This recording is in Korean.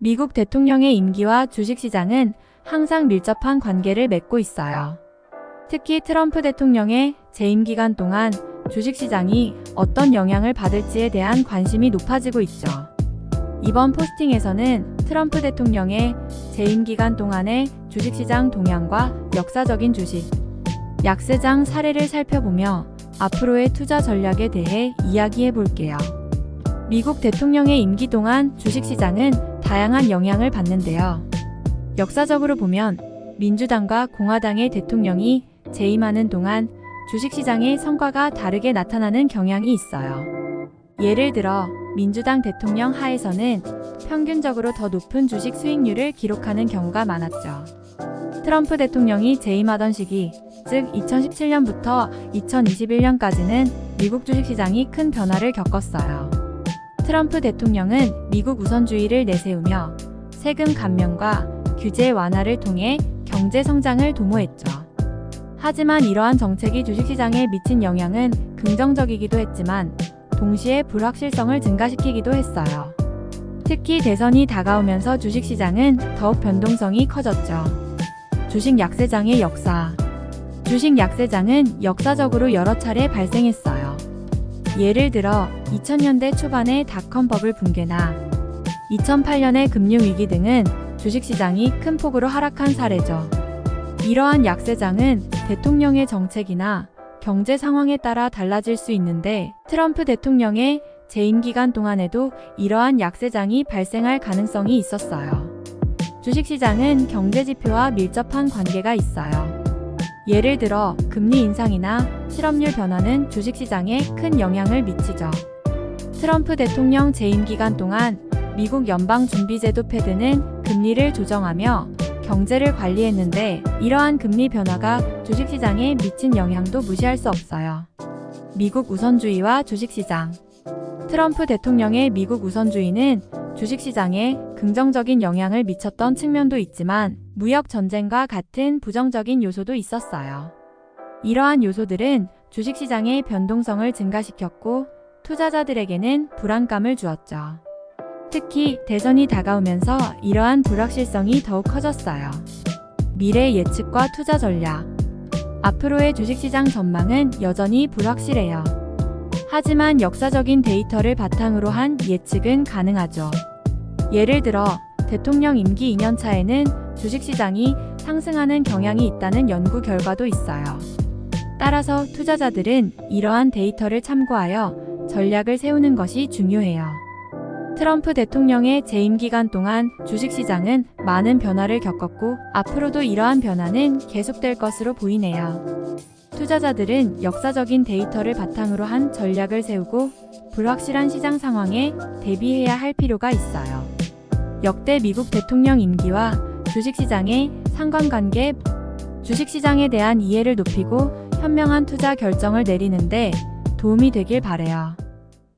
미국 대통령의 임기와 주식시장은 항상 밀접한 관계를 맺고 있어요. 특히 트럼프 대통령의 재임 기간 동안 주식시장이 어떤 영향을 받을지에 대한 관심이 높아지고 있죠. 이번 포스팅에서는 트럼프 대통령의 재임 기간 동안의 주식시장 동향과 역사적인 주식, 약세장 사례를 살펴보며 앞으로의 투자 전략에 대해 이야기해 볼게요. 미국 대통령의 임기 동안 주식시장은 다양한 영향을 받는데요. 역사적으로 보면 민주당과 공화당의 대통령이 재임하는 동안 주식시장의 성과가 다르게 나타나는 경향이 있어요. 예를 들어 민주당 대통령 하에서는 평균적으로 더 높은 주식 수익률을 기록하는 경우가 많았죠. 트럼프 대통령이 재임하던 시기, 즉 2017년부터 2021년까지는 미국 주식시장이 큰 변화를 겪었어요. 트럼프 대통령은 미국 우선주의를 내세우며 세금 감면과 규제 완화를 통해 경제 성장을 도모했죠. 하지만 이러한 정책이 주식시장에 미친 영향은 긍정적이기도 했지만 동시에 불확실성을 증가시키기도 했어요. 특히 대선이 다가오면서 주식시장은 더욱 변동성이 커졌죠. 주식 약세장의 역사. 주식 약세장은 역사적으로 여러 차례 발생했어요. 예를 들어 2000년대 초반의 닷컴 버블 붕괴나 2008년의 금융위기 등은 주식시장이 큰 폭으로 하락한 사례죠. 이러한 약세장은 대통령의 정책이나 경제 상황에 따라 달라질 수 있는데 트럼프 대통령의 재임 기간 동안에도 이러한 약세장이 발생할 가능성이 있었어요. 주식시장은 경제지표와 밀접한 관계가 있어요. 예를 들어 금리 인상이나 실업률 변화는 주식시장에 큰 영향을 미치죠. 트럼프 대통령 재임 기간 동안 미국 연방준비제도 패드는 금리를 조정하며 경제를 관리했는데 이러한 금리 변화가 주식시장에 미친 영향도 무시할 수 없어요. 미국 우선주의와 주식시장. 트럼프 대통령의 미국 우선주의는 주식시장에 긍정적인 영향을 미쳤던 측면도 있지만 무역 전쟁과 같은 부정적인 요소도 있었어요. 이러한 요소들은 주식시장의 변동성을 증가시켰고 투자자들에게는 불안감을 주었죠. 특히 대선이 다가오면서 이러한 불확실성이 더욱 커졌어요. 미래 예측과 투자 전략. 앞으로의 주식시장 전망은 여전히 불확실해요. 하지만 역사적인 데이터를 바탕으로 한 예측은 가능하죠. 예를 들어 대통령 임기 2년 차에는 주식시장이 상승하는 경향이 있다는 연구 결과도 있어요. 따라서 투자자들은 이러한 데이터를 참고하여 전략을 세우는 것이 중요해요. 트럼프 대통령의 재임 기간 동안 주식시장은 많은 변화를 겪었고 앞으로도 이러한 변화는 계속될 것으로 보이네요. 투자자들은 역사적인 데이터를 바탕으로 한 전략을 세우고 불확실한 시장 상황에 대비해야 할 필요가 있어요. 역대 미국 대통령 임기와 주식시장의 상관관계, 주식시장에 대한 이해를 높이고 현명한 투자 결정을 내리는데 도움이 되길 바라요.